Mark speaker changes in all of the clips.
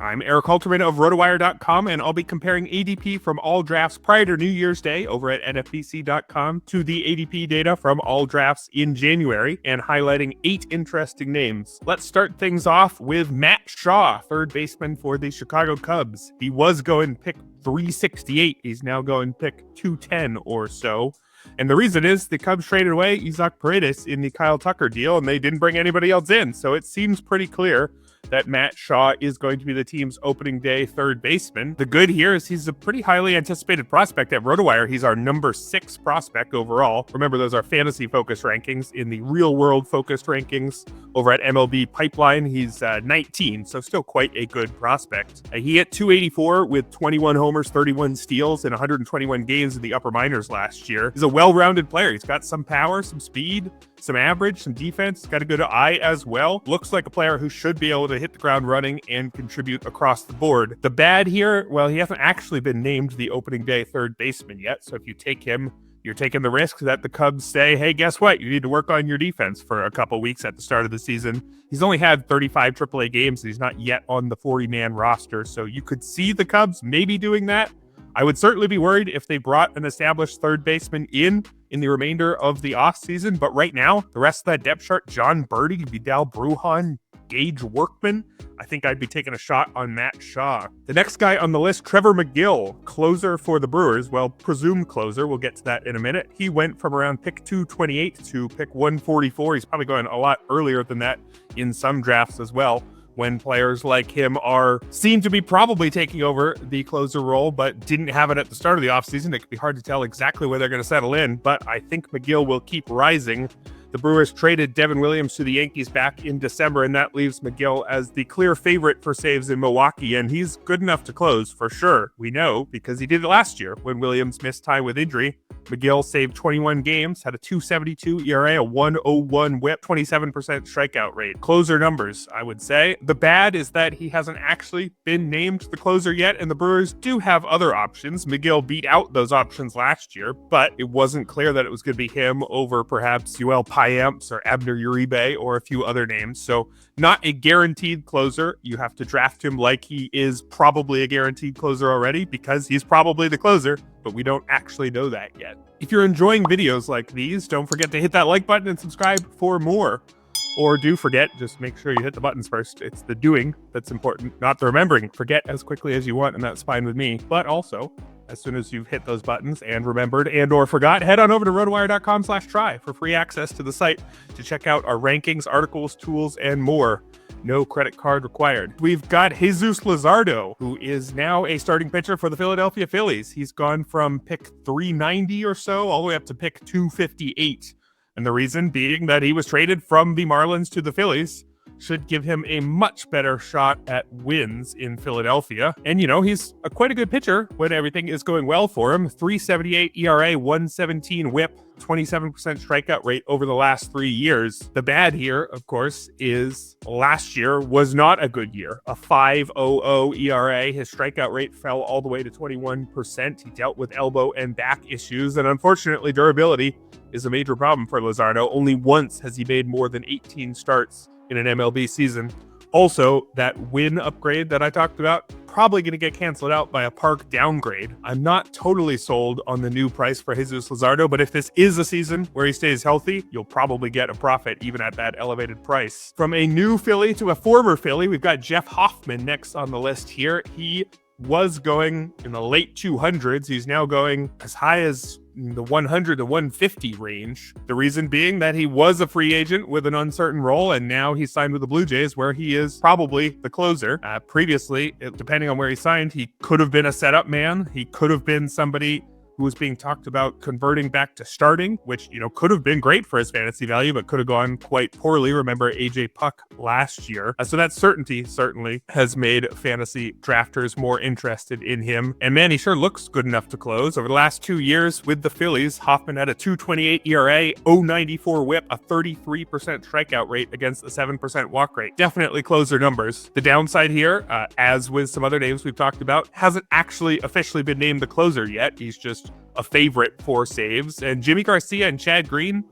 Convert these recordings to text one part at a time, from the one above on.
Speaker 1: I'm Erik Halterman of RotoWire.com, and I'll be comparing ADP from all drafts prior to New Year's Day over at NFBC.com to the ADP data from all drafts in January, and highlighting 8 interesting names. Let's start things off with Matt Shaw, third baseman for the Chicago Cubs. He was going pick 368. He's now going pick 210 or so. And the reason is the Cubs traded away Isaac Paredes in the Kyle Tucker deal, and they didn't bring anybody else in. So it seems pretty clear that Matt Shaw is going to be the team's opening day third baseman. The good here is he's a pretty highly anticipated prospect at RotoWire. He's our number 6 prospect overall. Remember, those are fantasy-focused rankings. In the real-world-focused rankings over at MLB Pipeline, he's 19, so still quite a good prospect. He hit 284 with 21 homers, 31 steals, and 121 games in the upper minors last year. He's a well-rounded player. He's got some power, some speed, some average, some defense. He's got a good eye as well. Looks like a player who should be able to hit the ground running and contribute across the board. The bad here, well, he hasn't actually been named the opening day third baseman yet. So if you take him, you're taking the risk that the Cubs say, hey, guess what? You need to work on your defense for a couple weeks at the start of the season. He's only had 35 AAA games. He's not yet on the 40-man roster. So you could see the Cubs maybe doing that. I would certainly be worried if they brought an established third baseman in the remainder of the offseason. But right now, the rest of that depth chart, John Birdie, Vidal Brujan, Gage Workman, I think I'd be taking a shot on Matt Shaw. The next guy on the list, Trevor Megill, closer for the Brewers. Well, presumed closer. We'll get to that in a minute. He went from around pick 228 to pick 144. He's probably going a lot earlier than that in some drafts as well, when players like him seem to be probably taking over the closer role, but didn't have it at the start of the offseason. It could be hard to tell exactly where they're going to settle in, but I think Megill will keep rising. The Brewers traded Devin Williams to the Yankees back in December, and that leaves Megill as the clear favorite for saves in Milwaukee, and he's good enough to close for sure. We know because he did it last year when Williams missed time with injury. Megill saved 21 games, had a 2.72 ERA, a 1.01 whip, 27% strikeout rate. Closer numbers, I would say. The bad is that he hasn't actually been named the closer yet, and the Brewers do have other options. Megill beat out those options last year, but it wasn't clear that it was going to be him over perhaps Yoel Payamps or Abner Uribe or a few other names. So not a guaranteed closer. You have to draft him like he is probably a guaranteed closer already because he's probably the closer, but we don't actually know that yet. If you're enjoying videos like these, don't forget to hit that like button and subscribe for more. Or do forget, just make sure you hit the buttons first. It's the doing that's important, not the remembering. Forget as quickly as you want, and that's fine with me. But also, as soon as you've hit those buttons and remembered and or forgot, head on over to rotowire.com/try for free access to the site to check out our rankings, articles, tools, and more. No credit card required. We've got Jesus Luzardo, who is now a starting pitcher for the Philadelphia Phillies. He's gone from pick 390 or so all the way up to pick 258. And the reason being that he was traded from the Marlins to the Phillies should give him a much better shot at wins in Philadelphia. And, you know, he's quite a good pitcher when everything is going well for him. 3.78 ERA, 117 whip, 27% strikeout rate over the last 3 years. The bad here, of course, is last year was not a good year. A 5.00 ERA. His strikeout rate fell all the way to 21%. He dealt with elbow and back issues, and unfortunately, durability is a major problem for Luzardo. Only once has he made more than 18 starts in an MLB season. Also, that win upgrade that I talked about, probably going to get canceled out by a park downgrade. I'm not totally sold on the new price for Jesus Luzardo, but if this is a season where he stays healthy, you'll probably get a profit even at that elevated price. From a new Philly to a former Philly, we've got Jeff Hoffman next on the list here. He was going in the late 200s. He's now going as high as the 100 to 150 range. The reason being that he was a free agent with an uncertain role, and now he's signed with the Blue Jays, where he is probably the closer. Previously, depending on where he signed, he could have been a setup man. He could have been somebody who was being talked about converting back to starting, which, you know, could have been great for his fantasy value, but could have gone quite poorly. Remember AJ Puck last year. So that certainty certainly has made fantasy drafters more interested in him. And man, he sure looks good enough to close. Over the last 2 years with the Phillies, Hoffman had a 2.28 ERA, 0.94 whip, a 33% strikeout rate against a 7% walk rate. Definitely closer numbers. The downside here, as with some other names we've talked about, hasn't actually officially been named the closer yet. He's just a favorite for saves. And Jimmy Garcia and Chad Green,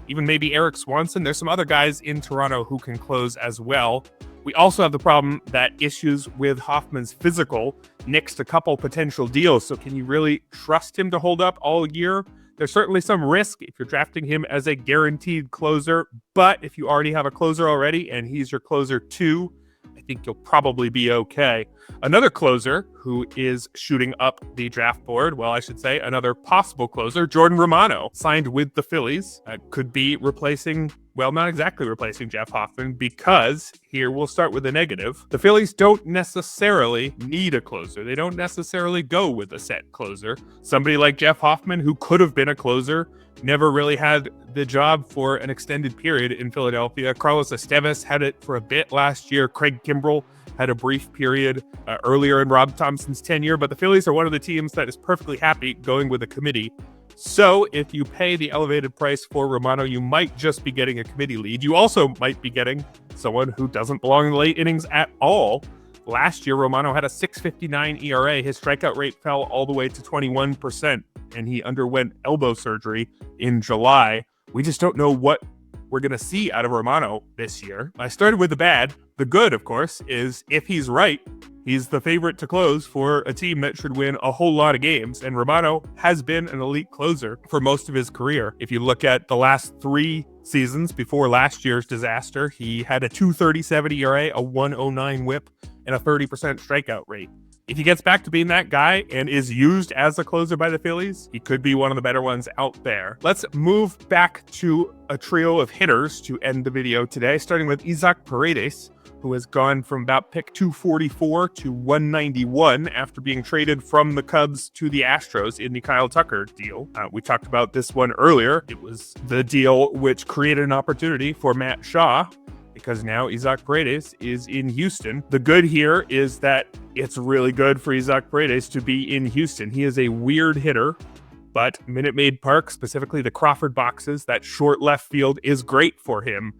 Speaker 1: even maybe Eric Swanson, there's some other guys in Toronto who can close as well. We also have the problem that issues with Hoffman's physical nixed a couple potential deals. So can you really trust him to hold up all year? There's certainly some risk if you're drafting him as a guaranteed closer, but if you already have a closer already and he's your closer too, I think you'll probably be okay. Another closer who is shooting up the draft board, well, I should say another possible closer, Jordan Romano, signed with the Phillies, could be replacing, well, not exactly replacing Jeff Hoffman, because here we'll start with the negative. The Phillies don't necessarily need a closer. They don't necessarily go with a set closer. Somebody like Jeff Hoffman, who could have been a closer, never really had the job for an extended period in Philadelphia. Carlos Estevez had it for a bit last year. Craig Kimbrell had a brief period earlier in Rob Thompson's tenure, but the Phillies are one of the teams that is perfectly happy going with a committee. So if you pay the elevated price for Romano, you might just be getting a committee lead. You also might be getting someone who doesn't belong in the late innings at all. Last year, Romano had a 6.59 ERA. His strikeout rate fell all the way to 21%, and he underwent elbow surgery in July. We just don't know what we're going to see out of Romano this year. I started with the bad. The good, of course, is if he's right, he's the favorite to close for a team that should win a whole lot of games. And Romano has been an elite closer for most of his career. If you look at the last 3 seasons before last year's disaster, he had a 2.37 ERA, a 1.09 whip, and a 30% strikeout rate. If he gets back to being that guy and is used as a closer by the Phillies, he could be one of the better ones out there. Let's move back to a trio of hitters to end the video today, starting with Isaac Paredes, who has gone from about pick 244 to 191 after being traded from the Cubs to the Astros in the Kyle Tucker deal. We talked about this one earlier. It was the deal which created an opportunity for Matt Shaw, because now Isaac Paredes is in Houston. The good here is that it's really good for Isaac Paredes to be in Houston. He is a weird hitter, but Minute Maid Park, specifically the Crawford boxes, that short left field is great for him.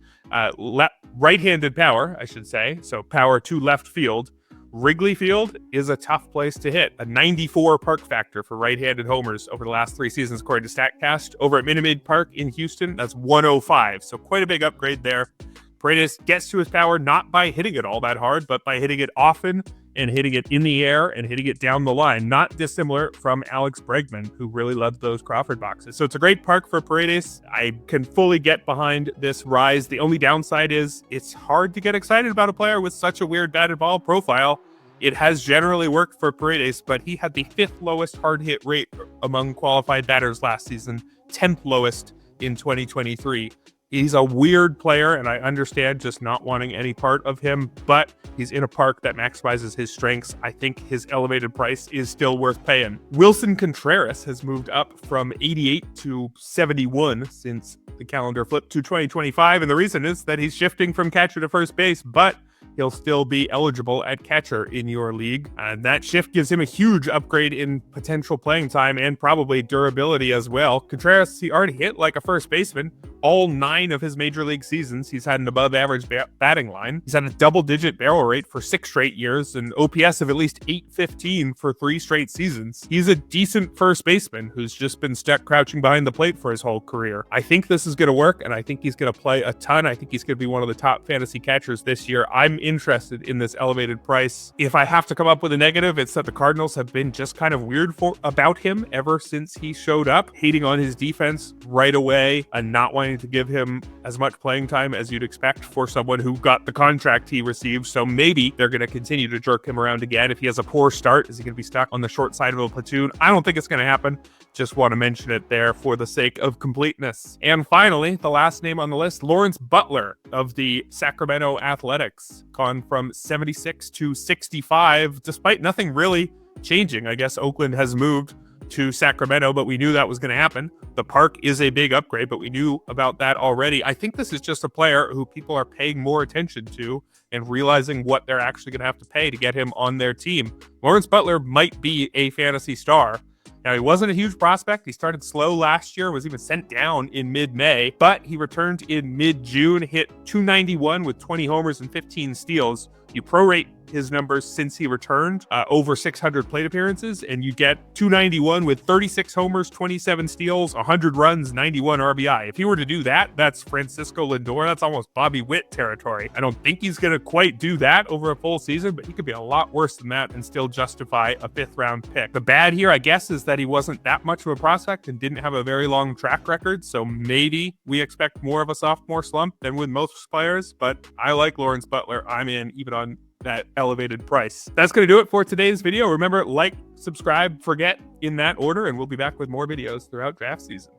Speaker 1: Right-handed power, I should say, so power to left field. Wrigley Field is a tough place to hit. A 94 park factor for right-handed homers over the last 3 seasons, according to StatCast. Over at Minute Maid Park in Houston, that's 105, so quite a big upgrade there. Paredes gets to his power not by hitting it all that hard, but by hitting it often and hitting it in the air and hitting it down the line. Not dissimilar from Alex Bregman, who really loved those Crawford boxes. So it's a great park for Paredes. I can fully get behind this rise. The only downside is it's hard to get excited about a player with such a weird batted ball profile. It has generally worked for Paredes, but he had the 5th lowest hard hit rate among qualified batters last season, 10th lowest in 2023. He's a weird player, and I understand just not wanting any part of him, but he's in a park that maximizes his strengths. I think his elevated price is still worth paying. Willson Contreras has moved up from 88 to 71 since the calendar flipped to 2025, and the reason is that he's shifting from catcher to first base, but he'll still be eligible at catcher in your league. And that shift gives him a huge upgrade in potential playing time and probably durability as well. Contreras, he already hit like a first baseman. All 9 of his major league seasons, he's had an above average batting line. He's had a double-digit barrel rate for 6 straight years, and OPS of at least 815 for 3 straight seasons. He's a decent first baseman who's just been stuck crouching behind the plate for his whole career. I think this is going to work, and I think he's going to play a ton. I think he's going to be one of the top fantasy catchers this year. I'm interested in this elevated price. If I have to come up with a negative, it's that the Cardinals have been just kind of weird about him ever since he showed up, hating on his defense right away and not wanting to give him as much playing time as you'd expect for someone who got the contract he received. So maybe they're going to continue to jerk him around again. If he has a poor start, is he going to be stuck on the short side of a platoon? I don't think it's going to happen. Just want to mention it there for the sake of completeness. And finally, the last name on the list, Lawrence Butler of the Sacramento Athletics, gone from 76 to 65, despite nothing really changing. I guess Oakland has moved to Sacramento, but we knew that was going to happen. The park is a big upgrade, but we knew about that already. I think this is just a player who people are paying more attention to and realizing what they're actually going to have to pay to get him on their team. Lawrence Butler might be a fantasy star. Now, he wasn't a huge prospect. He started slow last year, was even sent down in mid-May, but he returned in mid-June, hit 291 with 20 homers and 15 steals. You prorate his numbers since he returned, over 600 plate appearances, and you get 291 with 36 homers, 27 steals, 100 runs, 91 RBI. If he were to do that, that's Francisco Lindor. That's almost Bobby Witt territory. I don't think he's going to quite do that over a full season, but he could be a lot worse than that and still justify a 5th round pick. The bad here, I guess, is that he wasn't that much of a prospect and didn't have a very long track record, so maybe we expect more of a sophomore slump than with most players, but I like Lawrence Butler. I'm in even on that elevated price. That's going to do it for today's video. Remember, like, subscribe, forget in that order, and we'll be back with more videos throughout draft season.